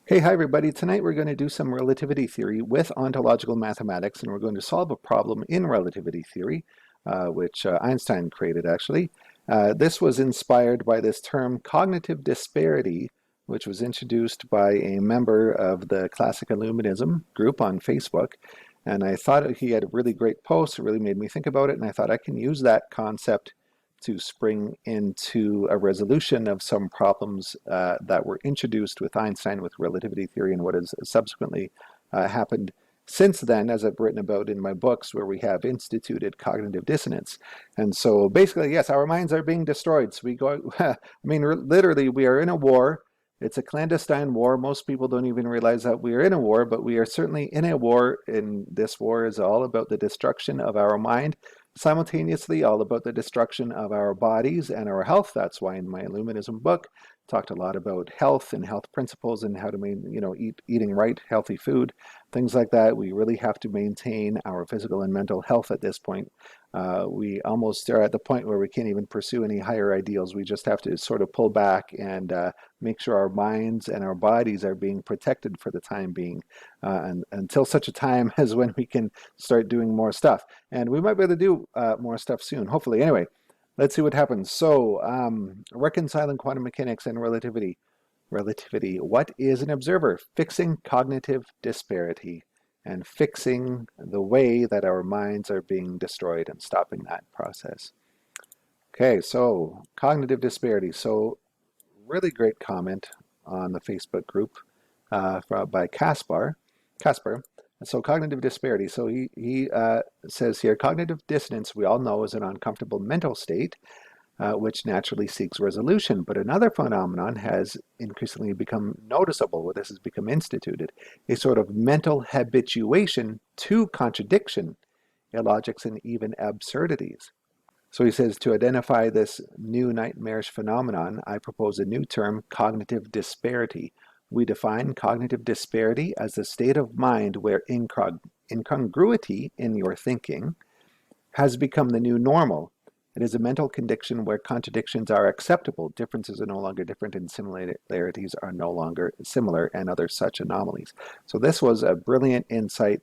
Hey, hi everybody. Tonight we're going to do some relativity theory with ontological mathematics, and we're going to solve a problem in relativity theory, which Einstein created actually. This was inspired by this term cognitive disparity, which was introduced by a member of the Classic Illuminism group on Facebook. And I thought he had a really great post. It really made me think about it, and I thought I can use that concept to spring into a resolution of some problems that were introduced with Einstein with relativity theory and what has subsequently happened since then, as I've written about in my books, where we have instituted cognitive dissonance. And so basically, yes, our minds are being destroyed. So we go, I mean, literally, we are in a war. It's a clandestine war. Most people don't even realize that we are in a war, but we are certainly in a war. And this war is all about the destruction of our mind, simultaneously all about the destruction of our bodies and our health. That's why in my Illuminism book, I talked a lot about health and health principles and how to eating right, healthy food, things like that. We really have to maintain our physical and mental health at this point. We almost are at the point where we can't even pursue any higher ideals. We just have to sort of pull back and make sure our minds and our bodies are being protected for the time being, and until such a time as when we can start doing more stuff. And we might be able to do more stuff soon, hopefully. Anyway, let's see what happens. So, reconciling quantum mechanics and relativity. Relativity. What is an observer? Fixing cognitive disparity and fixing the way that our minds are being destroyed and stopping that process. Okay, so cognitive disparity. So, really great comment on the Facebook group by Caspar. So cognitive disparity. So he says here, cognitive dissonance, we all know, is an uncomfortable mental state which naturally seeks resolution. But another phenomenon has increasingly become noticeable, where this has become instituted, a sort of mental habituation to contradiction, illogics, and even absurdities. So he says, to identify this new nightmarish phenomenon, I propose a new term, cognitive disparity. We define cognitive disparity as a state of mind where incongruity in your thinking has become the new normal. It is a mental condition where contradictions are acceptable, differences are no longer different, and similarities are no longer similar, and other such anomalies. So this was a brilliant insight,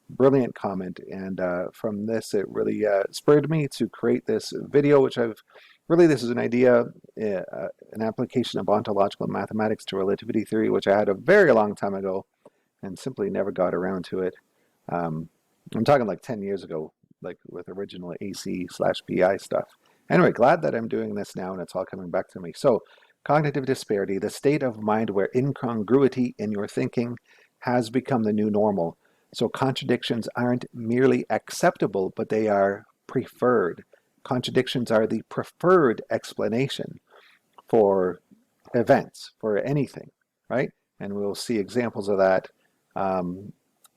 brilliant comment, and from this it really spurred me to create this video, which this is an idea, an application of ontological mathematics to relativity theory, which I had a very long time ago and simply never got around to it. I'm talking like 10 years ago, like with original AC/PI stuff. Anyway, glad that I'm doing this now and it's all coming back to me. So, cognitive disparity, the state of mind where incongruity in your thinking has become the new normal. So contradictions aren't merely acceptable, but they are preferred. Contradictions are the preferred explanation for events, for anything, right? And we'll see examples of that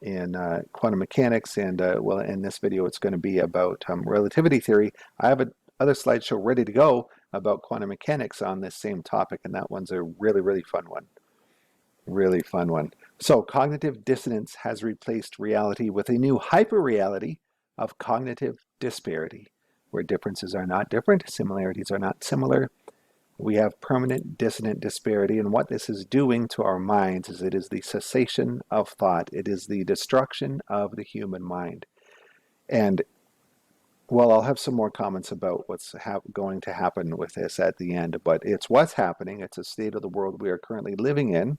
in quantum mechanics, and well, in this video it's going to be about relativity theory. I have another slideshow ready to go about quantum mechanics on this same topic, and that one's a really fun one. Really fun one. So cognitive dissonance has replaced reality with a new hyperreality of cognitive disparity, where differences are not different, similarities are not similar. We have permanent dissonant disparity, and what this is doing to our minds is it is the cessation of thought. It is the destruction of the human mind. And well, I'll have some more comments about what's going to happen with this at the end, but it's what's happening. It's a state of the world we are currently living in.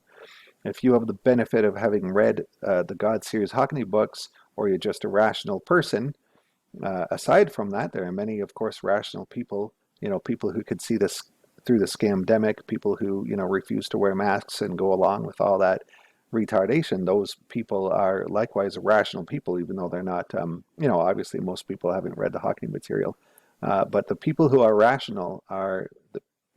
If you have the benefit of having read the God Series Hockney books, or you're just a rational person, aside from that, there are many, of course, rational people, people who could see this through the scamdemic, people who, refuse to wear masks and go along with all that retardation. Those people are likewise rational people, even though they're not, obviously most people haven't read the Hockney material. But the people who are rational are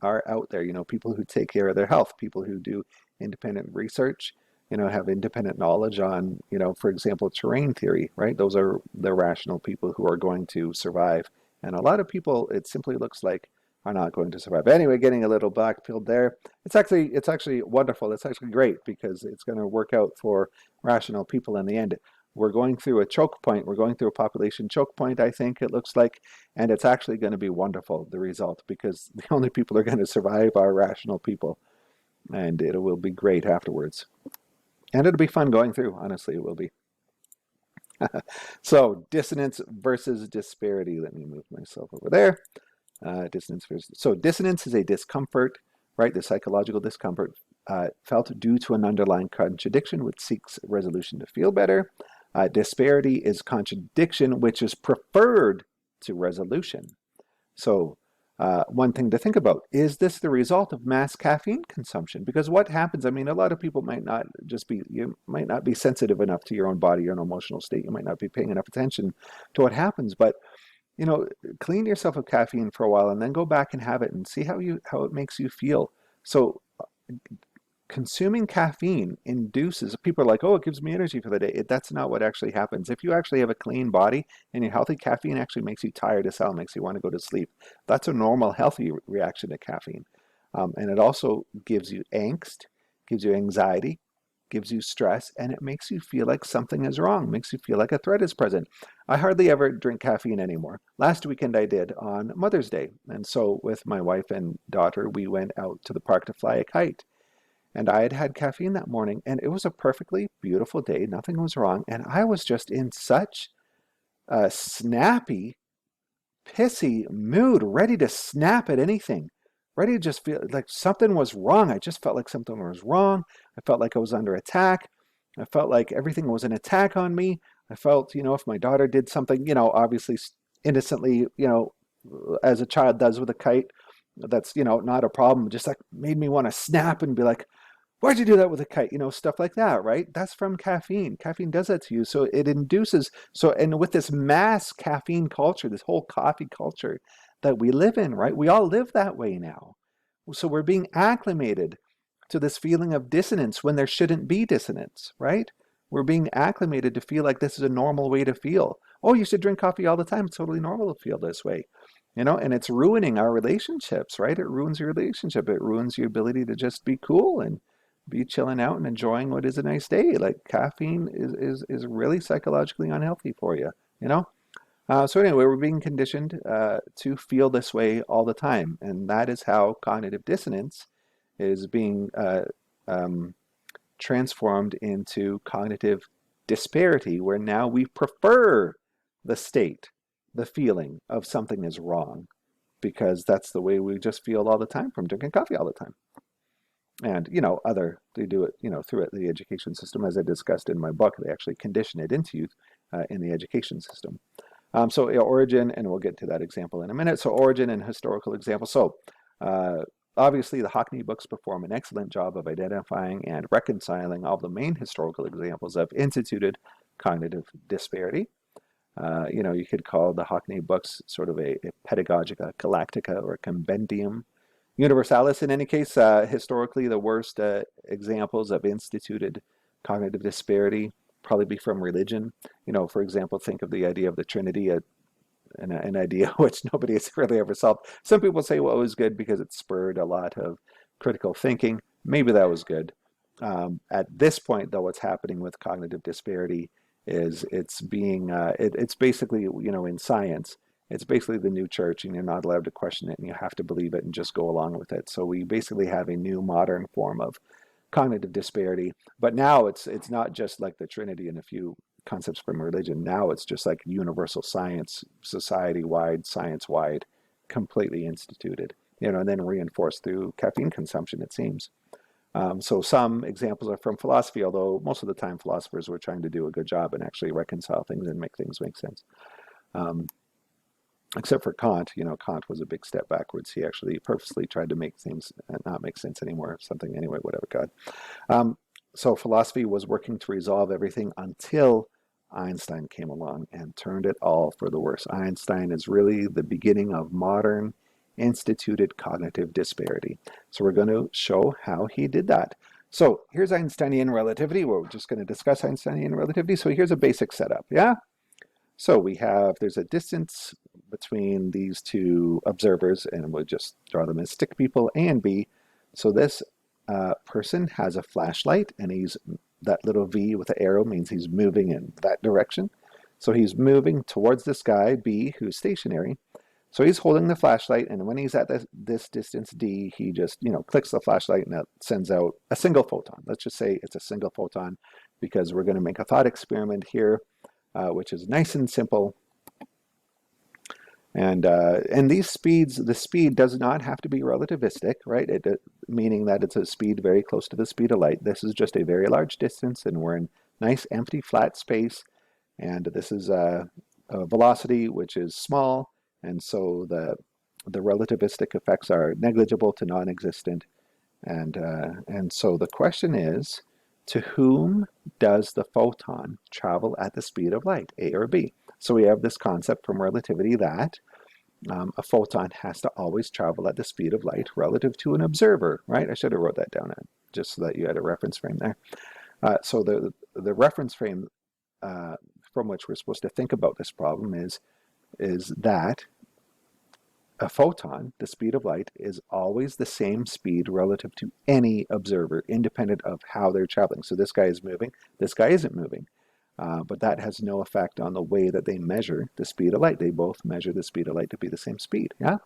out there, people who take care of their health, people who do independent research, have independent knowledge on, for example, terrain theory, right? Those are the rational people who are going to survive. And a lot of people, it simply looks like, are not going to survive. Anyway, getting a little black-pilled there. It's actually wonderful. It's actually great because it's going to work out for rational people in the end. We're going through a choke point. We're going through a population choke point, I think it looks like, and it's actually going to be wonderful, the result, because the only people who are going to survive are rational people, and it will be great afterwards. And it'll be fun going through, honestly, it will be. So dissonance versus disparity. Let me move myself over there. Dissonance versus, so dissonance is a discomfort, right? The psychological discomfort felt due to an underlying contradiction which seeks resolution to feel better. Disparity is contradiction which is preferred to resolution. So one thing to think about, is this the result of mass caffeine consumption? Because what happens, I mean, a lot of people might not just be, you might not be sensitive enough to your own body, your own emotional state. You might not be paying enough attention to what happens, but you know, clean yourself of caffeine for a while and then go back and have it and see how it makes you feel. So consuming caffeine induces, people are like, oh, it gives me energy for the day. That's not what actually happens. If you actually have a clean body and you're healthy, caffeine actually makes you tired as hell, makes you want to go to sleep. That's a normal, healthy reaction to caffeine. And it also gives you angst, gives you anxiety, gives you stress, and it makes you feel like something is wrong, makes you feel like a threat is present. I hardly ever drink caffeine anymore. Last weekend I did on Mother's Day. And so with my wife and daughter, we went out to the park to fly a kite. And I had had caffeine that morning, and it was a perfectly beautiful day. Nothing was wrong. And I was just in such a snappy, pissy mood, ready to snap at anything, ready to just feel like something was wrong. I just felt like something was wrong. I felt like I was under attack. I felt like everything was an attack on me. I felt, you know, if my daughter did something, you know, obviously innocently, you know, as a child does with a kite, that's, you know, not a problem. Just like made me want to snap and be like, why'd you do that with a kite? You know, stuff like that, right? That's from caffeine. Caffeine does that to you. So it induces, so, and with this mass caffeine culture, this whole coffee culture that we live in, right? We all live that way now. So we're being acclimated to this feeling of dissonance when there shouldn't be dissonance, right? We're being acclimated to feel like this is a normal way to feel. Oh, you should drink coffee all the time. It's totally normal to feel this way. You know, and it's ruining our relationships, right? It ruins your relationship. It ruins your ability to just be cool and be chilling out and enjoying what is a nice day. Like caffeine is really psychologically unhealthy for you, you know? So anyway, we're being conditioned to feel this way all the time. And that is how cognitive dissonance is being transformed into cognitive disparity, where now we prefer the state, the feeling of something is wrong, because that's the way we just feel all the time from drinking coffee all the time. And, you know, they do it, you know, through the education system, as I discussed in my book. They actually condition it into youth in the education system. So origin, and we'll get to that example in a minute. So origin and historical example. So obviously the Hockney books perform an excellent job of identifying and reconciling all the main historical examples of instituted cognitive disparity. You know, you could call the Hockney books sort of a pedagogica galactica or compendium universalis. In any case, historically, the worst examples of instituted cognitive disparity probably be from religion. You know, for example, think of the idea of the Trinity, an idea which nobody has really ever solved. Some people say, well, it was good because it spurred a lot of critical thinking. Maybe that was good. At this point, though, what's happening with cognitive disparity is it's basically, you know, in science, it's basically the new church, and you're not allowed to question it, and you have to believe it and just go along with it. So we basically have a new modern form of cognitive disparity. But now it's not just like the Trinity and a few concepts from religion. Now it's just like universal science, society-wide, science-wide, completely instituted, you know, and then reinforced through caffeine consumption, it seems. So some examples are from philosophy, although most of the time philosophers were trying to do a good job and actually reconcile things and make things make sense. Except for Kant, you know, Kant was a big step backwards. He actually purposely tried to make things not make sense anymore, something anyway, whatever, God. So philosophy was working to resolve everything until Einstein came along and turned it all for the worse. Einstein is really the beginning of modern instituted cognitive disparity. So we're going to show how he did that. So here's Einsteinian relativity. We're just going to discuss Einsteinian relativity. So here's a basic setup, yeah? So there's a distance between these two observers, and we'll just draw them as stick people, A and B. So this person has a flashlight, and that little V with the arrow means he's moving in that direction. So he's moving towards this guy, B, who's stationary. So he's holding the flashlight, and when he's at this distance d, he just, clicks the flashlight and that sends out a single photon. Let's just say it's a single photon because we're going to make a thought experiment here, which is nice and simple. And these speeds, the speed does not have to be relativistic, right? Meaning that it's a speed very close to the speed of light. This is just a very large distance, and we're in nice, empty, flat space. And this is a velocity which is small, and so the relativistic effects are negligible to non-existent. And so the question is, to whom does the photon travel at the speed of light, A or B? So we have this concept from relativity that a photon has to always travel at the speed of light relative to an observer, right? I should have wrote that down just so that you had a reference frame there. So the reference frame from which we're supposed to think about this problem is that a photon, the speed of light, is always the same speed relative to any observer, independent of how they're traveling. So this guy is moving, this guy isn't moving. But that has no effect on the way that they measure the speed of light. They both measure the speed of light to be the same speed, yeah?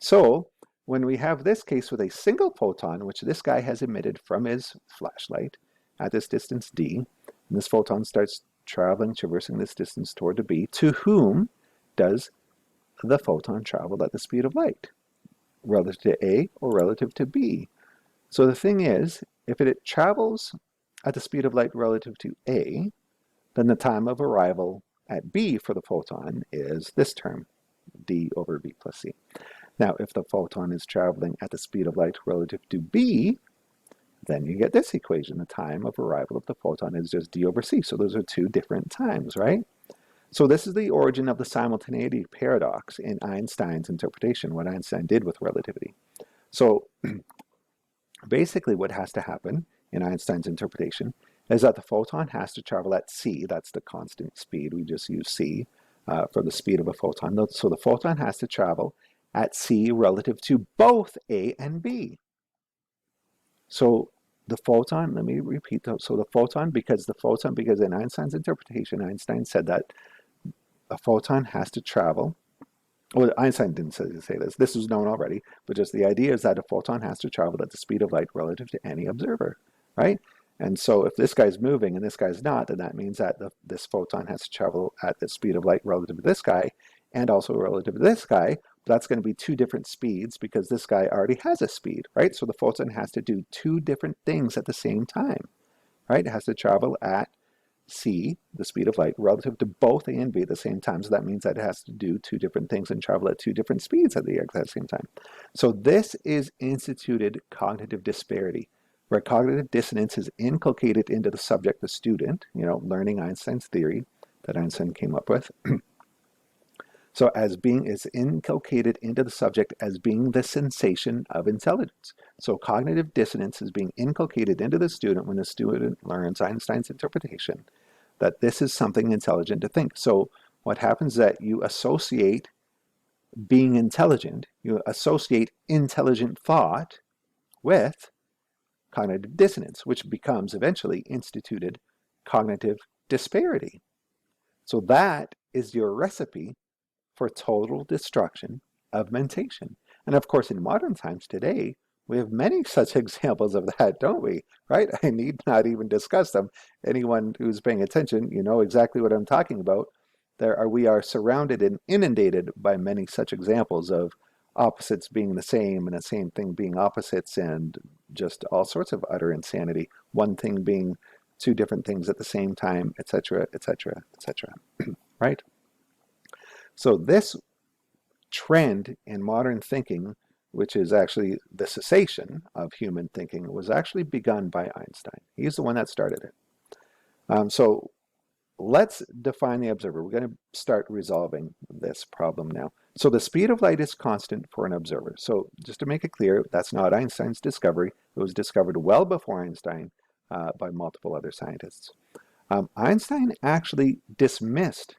So when we have this case with a single photon, which this guy has emitted from his flashlight at this distance d, and this photon starts traveling, traversing this distance toward the b, to whom does the photon travel at the speed of light? Relative to A or relative to B? So the thing is, if it travels at the speed of light relative to A, then the time of arrival at B for the photon is this term, d over b plus c. Now, if the photon is traveling at the speed of light relative to B, then you get this equation. The time of arrival of the photon is just d over c. So those are two different times, right? So this is the origin of the simultaneity paradox in Einstein's interpretation, what Einstein did with relativity. So basically what has to happen in Einstein's interpretation is that the photon has to travel at c. That's the constant speed. We just use c for the speed of a photon. So the photon has to travel at c relative to both A and B. So the photon, let me repeat that. So the photon, because in Einstein's interpretation, Einstein said that a photon has to travel. Well, Einstein didn't say this. This was known already, but just the idea is that a photon has to travel at the speed of light relative to any observer, right? And so if this guy's moving and this guy's not, then that means that this photon has to travel at the speed of light relative to this guy and also relative to this guy. But that's going to be two different speeds because this guy already has a speed, right? So the photon has to do two different things at the same time, right? It has to travel at c, the speed of light, relative to both A and B at the same time. So that means that it has to do two different things and travel at two different speeds at the exact same time. So this is instituted cognitive disparity, where cognitive dissonance is inculcated into the subject, the student, learning Einstein's theory that Einstein came up with. So is inculcated into the subject as being the sensation of intelligence. So cognitive dissonance is being inculcated into the student when the student learns Einstein's interpretation that this is something intelligent to think. So what happens is that you associate being intelligent, you associate intelligent thought with cognitive dissonance, which becomes eventually instituted cognitive disparity. So that is your recipe for total destruction of mentation. And of course, in modern times today, we have many such examples of that, don't we? Right? I need not even discuss them. Anyone who's paying attention, you know exactly what I'm talking about. We are surrounded and inundated by many such examples of opposites being the same and the same thing being opposites and just all sorts of utter insanity. One thing being two different things at the same time, etc., etc., etc. Right? So this trend in modern thinking, which is actually the cessation of human thinking, was actually begun by Einstein. He's the one that started it. So let's define the observer. We're going to start resolving this problem now. So the speed of light is constant for an observer. So just to make it clear, that's not Einstein's discovery. It was discovered well before Einstein by multiple other scientists. Einstein actually dismissed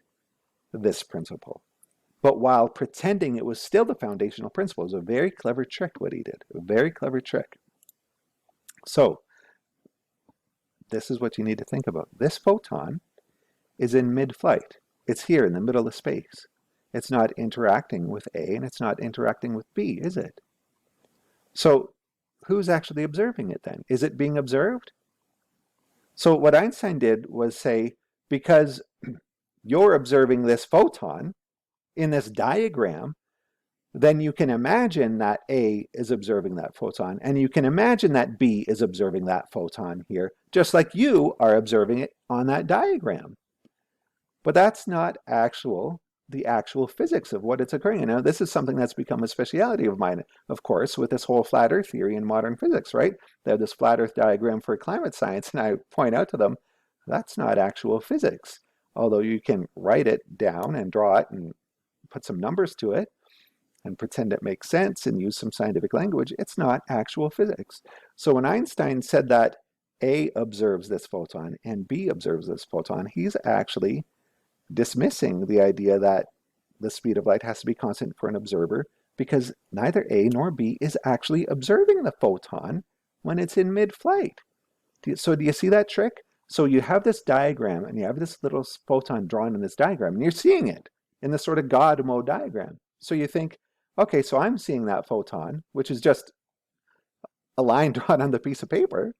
this principle, but while pretending it was still the foundational principle. It was a very clever trick what he did, a very clever trick. So this is what you need to think about. This photon is in mid-flight. It's here in the middle of space. It's not interacting with A and it's not interacting with B, is it? So who's actually observing it then? Is it being observed? So what Einstein did was say, because you're observing this photon in this diagram, then you can imagine that A is observing that photon, and you can imagine that B is observing that photon here, just like you are observing it on that diagram. But that's not the actual physics of what is occurring. And now this is something that's become a speciality of mine, of course, with this whole flat earth theory in modern physics, right? They have this flat earth diagram for climate science, and I point out to them, that's not actual physics. Although you can write it down and draw it and put some numbers to it and pretend it makes sense and use some scientific language, it's not actual physics. So when Einstein said that A observes this photon and B observes this photon, he's actually dismissing the idea that the speed of light has to be constant for an observer, because neither A nor B is actually observing the photon when it's in mid-flight. So do you see that trick? So you have this diagram and you have this little photon drawn in this diagram, and you're seeing it in this sort of God mode diagram. So you think, okay, so I'm seeing that photon, which is just a line drawn on the piece of paper.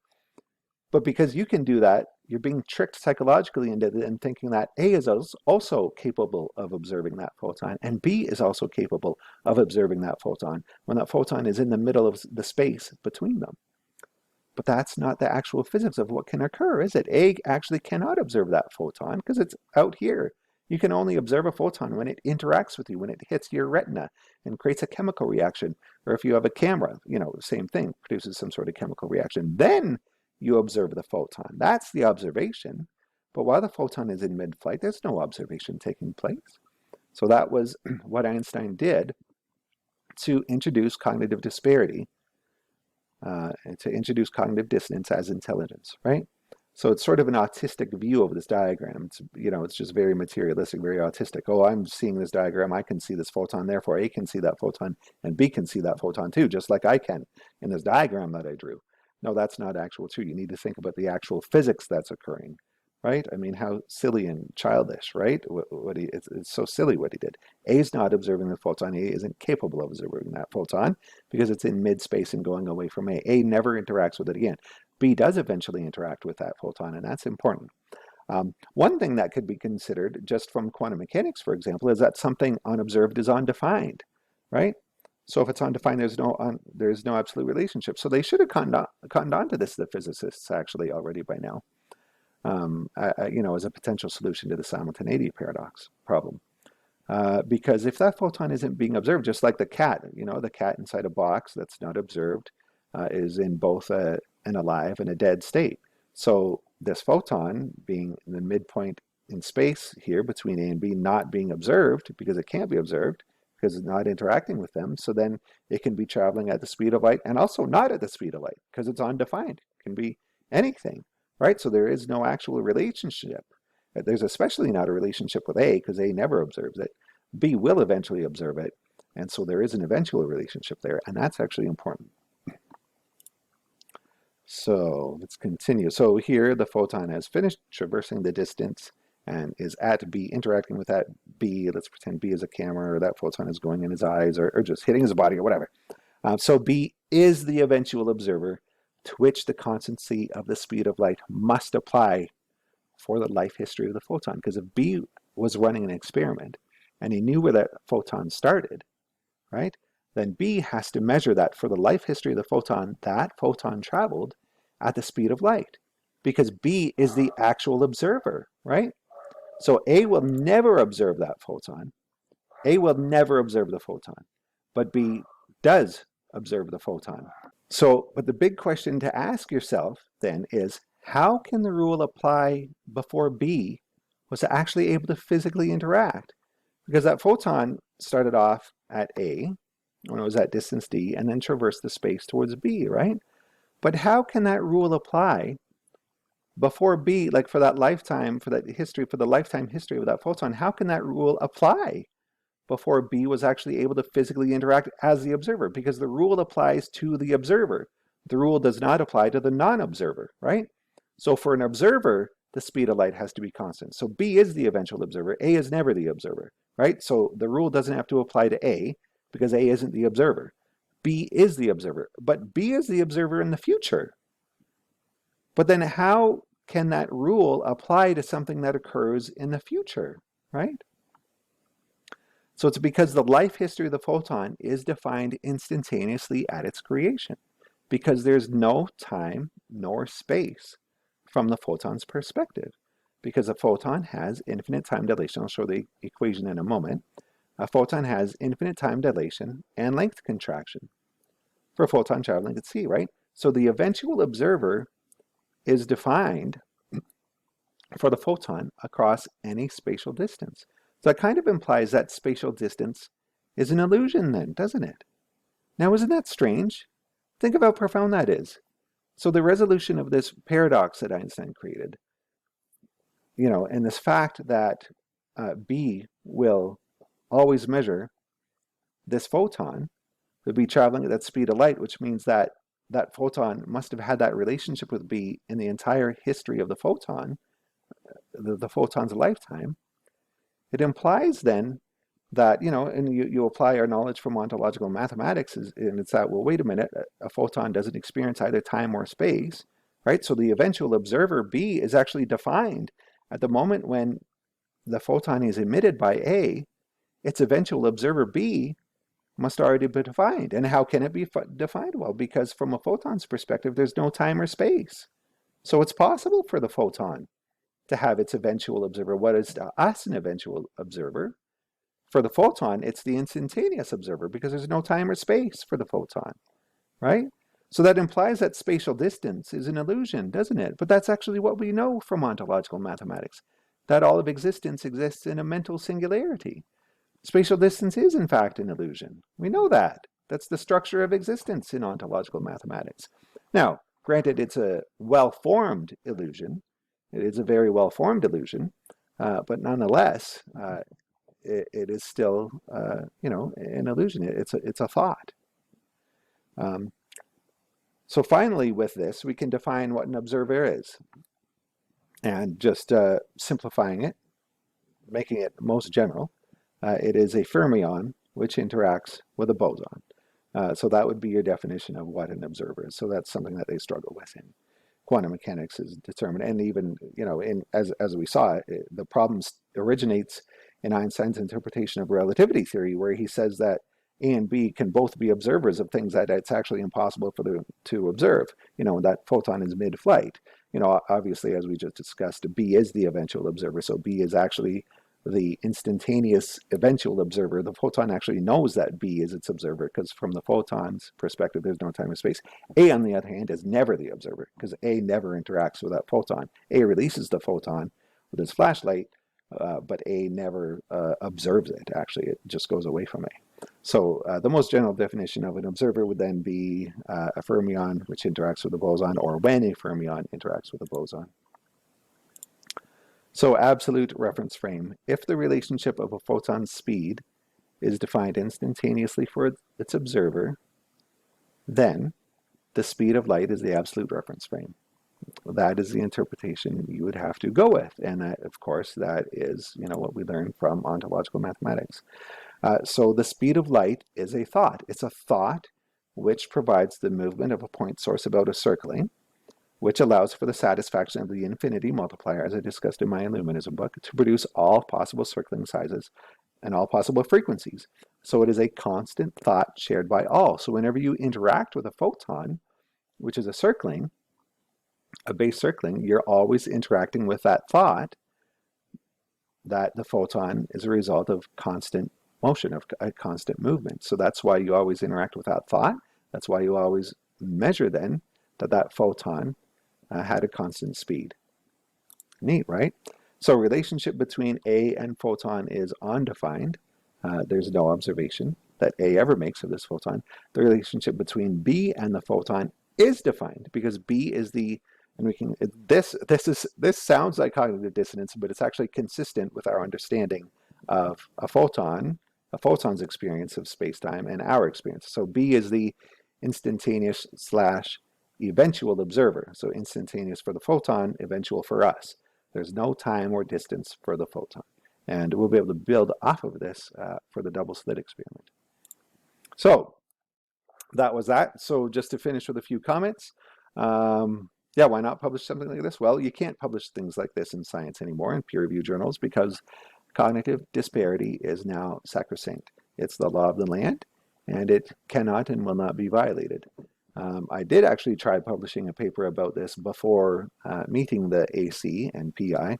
But because you can do that, you're being tricked psychologically into thinking that A is also capable of observing that photon, and B is also capable of observing that photon, when that photon is in the middle of the space between them. But that's not the actual physics of what can occur, is it? A actually cannot observe that photon because it's out here. You can only observe a photon when it interacts with you, when it hits your retina and creates a chemical reaction. Or if you have a camera, same thing, produces some sort of chemical reaction. Then you observe the photon. That's the observation. But while the photon is in mid-flight, there's no observation taking place. So that was what Einstein did to introduce cognitive disparity, and to introduce cognitive dissonance as intelligence, right? So it's sort of an autistic view of this diagram. It's just very materialistic, very autistic. Oh, I'm seeing this diagram, I can see this photon, therefore A can see that photon, and B can see that photon too, just like I can in this diagram that I drew. No, that's not actual true. You need to think about the actual physics that's occurring, right? I mean, how silly and childish, right? It's so silly what he did. A is not observing the photon. A isn't capable of observing that photon because it's in mid-space and going away from A. A never interacts with it again. B does eventually interact with that photon, and that's important. One thing that could be considered just from quantum mechanics, for example, is that something unobserved is undefined, right? So if it's undefined, there's no absolute relationship. So they should have cottoned on to this, the physicists, actually, already by now, as a potential solution to the simultaneity paradox problem. Because if that photon isn't being observed, just like the cat inside a box that's not observed is in both an alive and a dead state. So this photon being in the midpoint in space here between A and B not being observed because it can't be observed, because it's not interacting with them. So then it can be traveling at the speed of light and also not at the speed of light because it's undefined. It can be anything, right? So there is no actual relationship. There's especially not a relationship with A because A never observes it. B will eventually observe it. And so there is an eventual relationship there. And that's actually important. So let's continue. So here the photon has finished traversing the distance and is at B, interacting with that B. Let's pretend B is a camera, or that photon is going in his eyes, or just hitting his body, or whatever. So B is the eventual observer to which the constancy of the speed of light must apply for the life history of the photon. Because if B was running an experiment and he knew where that photon started, right, then B has to measure that for the life history of the photon, that photon traveled at the speed of light, because B is the actual observer, right? So A will never observe that photon. A will never observe the photon, but B does observe the photon. So, but the big question to ask yourself then is, how can the rule apply before B was actually able to physically interact? Because that photon started off at A, when it was at distance D, and then traversed the space towards B, right? But how can that rule apply before B, like for that lifetime, for the lifetime history of that photon? How can that rule apply before B was actually able to physically interact as the observer? Because the rule applies to the observer. The rule does not apply to the non-observer, right? So for an observer the speed of light has to be constant. So B is the eventual observer. A is never the observer, right? So the rule doesn't have to apply to A because A isn't the observer. B is the observer, but B is the observer in the future. But then how can that rule apply to something that occurs in the future, right? So it's because the life history of the photon is defined instantaneously at its creation, because there's no time nor space from the photon's perspective, because a photon has infinite time dilation. I'll show the equation in a moment. A photon has infinite time dilation and length contraction for a photon traveling at c, right? So the eventual observer is defined for the photon across any spatial distance. So that kind of implies that spatial distance is an illusion then, doesn't it? Now, isn't that strange? Think of how profound that is. So the resolution of this paradox that Einstein created, and this fact that B will always measure this photon, would be traveling at that speed of light, which means that that photon must have had that relationship with B in the entire history of the photon, the photon's lifetime. It implies then that, and you apply our knowledge from ontological mathematics, and it's that, well, wait a minute, a photon doesn't experience either time or space, right? So the eventual observer B is actually defined at the moment when the photon is emitted by A. Its eventual observer B must already be defined. And how can it be defined? Well, because from a photon's perspective, there's no time or space. So it's possible for the photon to have its eventual observer. What is to us an eventual observer? For the photon, it's the instantaneous observer because there's no time or space for the photon, right? So that implies that spatial distance is an illusion, doesn't it? But that's actually what we know from ontological mathematics, that all of existence exists in a mental singularity. Spatial distance is, in fact, an illusion. We know that. That's the structure of existence in ontological mathematics. Now, granted, it's a well-formed illusion. It is a very well-formed illusion, but nonetheless, it is still, an illusion. It's a thought. So finally, with this, we can define what an observer is. And just simplifying it, making it most general, it is a fermion which interacts with a boson. So that would be your definition of what an observer is. So that's something that they struggle with in quantum mechanics, is determined. And even, as we saw, the problem originates in Einstein's interpretation of relativity theory, where he says that A and B can both be observers of things that it's actually impossible for them to observe. That photon is mid-flight. Obviously, as we just discussed, B is the eventual observer. So B is actually the instantaneous eventual observer. The photon actually knows that B is its observer because from the photon's perspective, there's no time or space. A, on the other hand, is never the observer because A never interacts with that photon. A releases the photon with his flashlight, but A never observes it. Actually, it just goes away from A. So the most general definition of an observer would then be a fermion which interacts with a boson, or when a fermion interacts with a boson. So absolute reference frame. If the relationship of a photon's speed is defined instantaneously for its observer, then the speed of light is the absolute reference frame. That is the interpretation you would have to go with. And that, of course, that is what we learned from ontological mathematics. So the speed of light is a thought. It's a thought which provides the movement of a point source about a circling, which allows for the satisfaction of the infinity multiplier, as I discussed in my Illuminism book, to produce all possible circling sizes and all possible frequencies. So it is a constant thought shared by all. So whenever you interact with a photon, which is a circling, a base circling, you're always interacting with that thought that the photon is a result of constant motion, of a constant movement. So that's why you always interact with that thought. That's why you always measure then that photon had a constant speed. Neat, right? So relationship between A and photon is undefined. There's no observation that A ever makes of this photon. The relationship between B and the photon is defined because B is the, and we can, this sounds like cognitive dissonance, but it's actually consistent with our understanding of a photon's experience of space-time and our experience. So B is the instantaneous / eventual observer. So instantaneous for the photon, eventual for us. There's no time or distance for the photon. And we'll be able to build off of this for the double slit experiment. So that was that. So just to finish with a few comments, yeah, why not publish something like this? Well, you can't publish things like this in science anymore in peer-reviewed journals because cognitive disparity is now sacrosanct. It's the law of the land, and it cannot and will not be violated. I did actually try publishing a paper about this before meeting the AC and PI,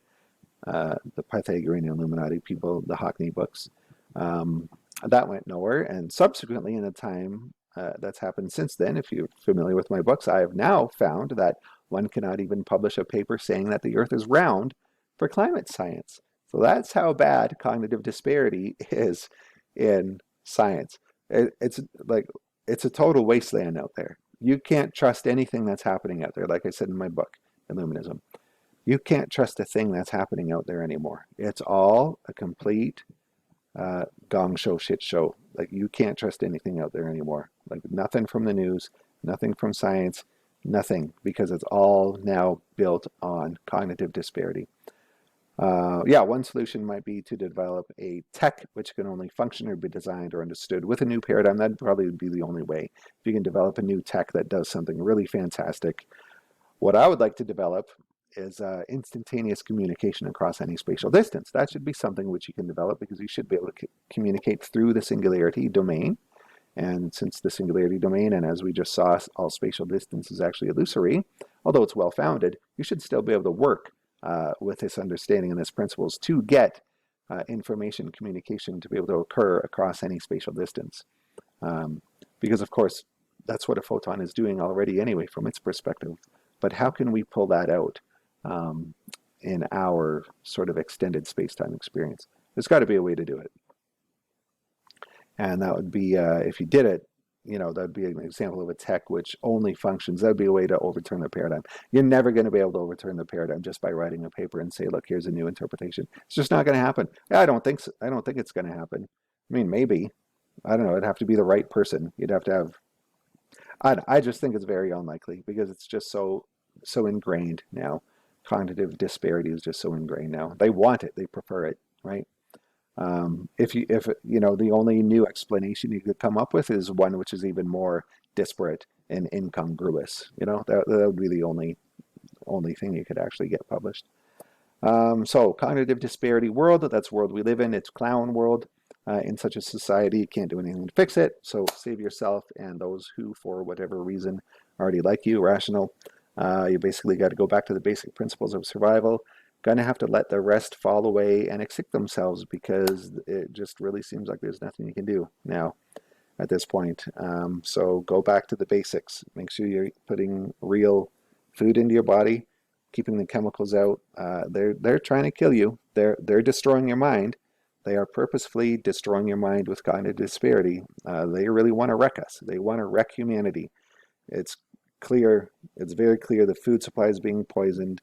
the Pythagorean Illuminati people, the Hockney books. That went nowhere, and subsequently in the time that's happened since then, if you're familiar with my books, I have now found that one cannot even publish a paper saying that the Earth is round for climate science. So that's how bad cognitive disparity is in science. It's a total wasteland out there. You can't trust anything that's happening out there. Like I said in my book, Illuminism, you can't trust a thing that's happening out there anymore. It's all a complete gong show, shit show. Like, you can't trust anything out there anymore. Like, nothing from the news, nothing from science, nothing, because it's all now built on cognitive disparity. Yeah, one solution might be to develop a tech which can only function or be designed or understood with a new paradigm. That'd probably be the only way. If you can develop a new tech that does something really fantastic. What I would like to develop is instantaneous communication across any spatial distance. That should be something which you can develop because you should be able to communicate through the singularity domain. And since the singularity domain, and as we just saw, all spatial distance is actually illusory, although it's well-founded, you should still be able to work with this understanding and this principles to get information communication to be able to occur across any spatial distance. Because of course, that's what a photon is doing already anyway from its perspective. But how can we pull that out in our sort of extended space-time experience? There's got to be a way to do it. And that would be, if you did it, you know, that'd be an example of a tech which only functions. That'd be a way to overturn the paradigm. You're never going to be able to overturn the paradigm just by writing a paper and say, look, here's a new interpretation. It's just not going to happen. Yeah, I don't think so. I don't think it's going to happen. I mean, maybe. I don't know. It'd have to be the right person. You'd have to have. I just think it's very unlikely because it's just so ingrained now. Cognitive disparity is just so ingrained now. They want it. They prefer it, right? If you know, the only new explanation you could come up with is one which is even more disparate and incongruous. You know, that would be the only thing you could actually get published. So cognitive disparity world, that's the world we live in. It's clown world. In such a society, you can't do anything to fix it. So save yourself and those who, for whatever reason, already like you, rational. You basically got to go back to the basic principles of survival. Going to have to let the rest fall away and accept themselves because it just really seems like there's nothing you can do now at this point. So go back to the basics. Make sure you're putting real food into your body, keeping the chemicals out. They're trying to kill you. They're destroying your mind. They are purposefully destroying your mind with cognitive disparity. They really want to wreck us. They want to wreck humanity. It's clear. It's very clear the food supply is being poisoned.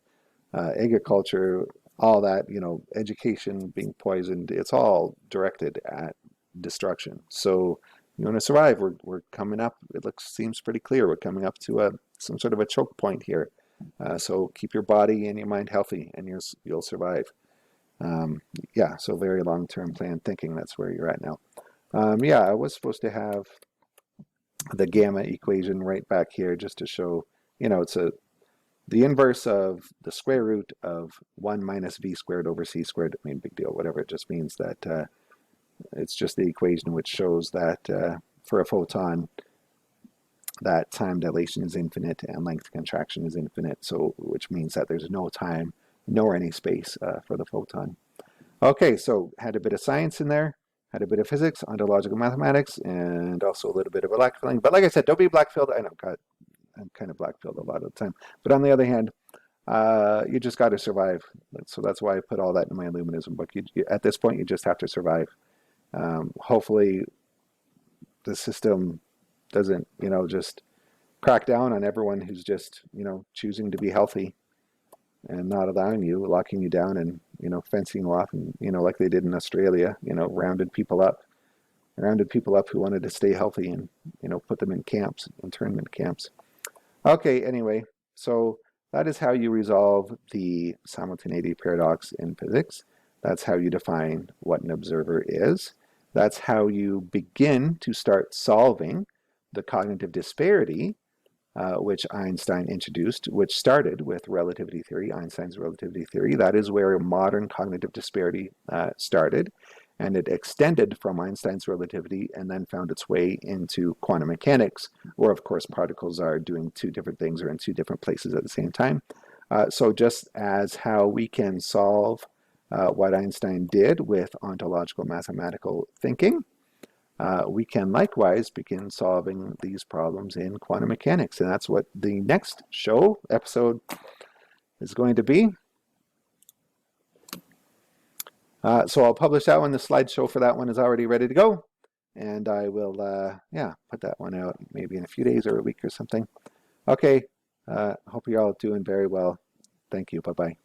Agriculture, all that, you know, education being poisoned. It's all directed at destruction. So you want to survive. We're coming up. It seems pretty clear. We're coming up to some sort of a choke point here. So keep your body and your mind healthy, and you'll survive. Yeah, so very long-term plan thinking. That's where you're at now. Yeah, I was supposed to have the gamma equation right back here just to show, you know, it's the inverse of the square root of 1 minus v squared over c squared. I mean, big deal, whatever. It just means that it's just the equation which shows that for a photon, that time dilation is infinite and length contraction is infinite. So, which means that there's no time nor any space for the photon. Okay, so had a bit of science in there, had a bit of physics, ontological mathematics, and also a little bit of black filling. But like I said, don't be black-filled. I know, God, I'm kind of black-filled a lot of the time. But on the other hand, you just got to survive. So that's why I put all that in my Illuminism book. At this point, you just have to survive. Hopefully, the system doesn't, you know, just crack down on everyone who's just, you know, choosing to be healthy and not allowing you, locking you down and, you know, fencing you off, and, you know, like they did in Australia, you know, rounded people up who wanted to stay healthy and, you know, put them in camps, internment camps. Okay, anyway, so That is how you resolve the simultaneity paradox in physics. That's how you define what an observer is. That's how you begin to start solving the cognitive disparity which Einstein introduced, which started with relativity theory, Einstein's relativity theory. That is where modern cognitive disparity started. And it extended from Einstein's relativity and then found its way into quantum mechanics, where, of course, particles are doing two different things or in two different places at the same time. So just as how we can solve what Einstein did with ontological mathematical thinking, we can likewise begin solving these problems in quantum mechanics. And that's what the next episode, is going to be. So I'll publish that one. The slideshow for that one is already ready to go. And I will, put that one out maybe in a few days or a week or something. Okay. Hope you're all doing very well. Thank you. Bye-bye.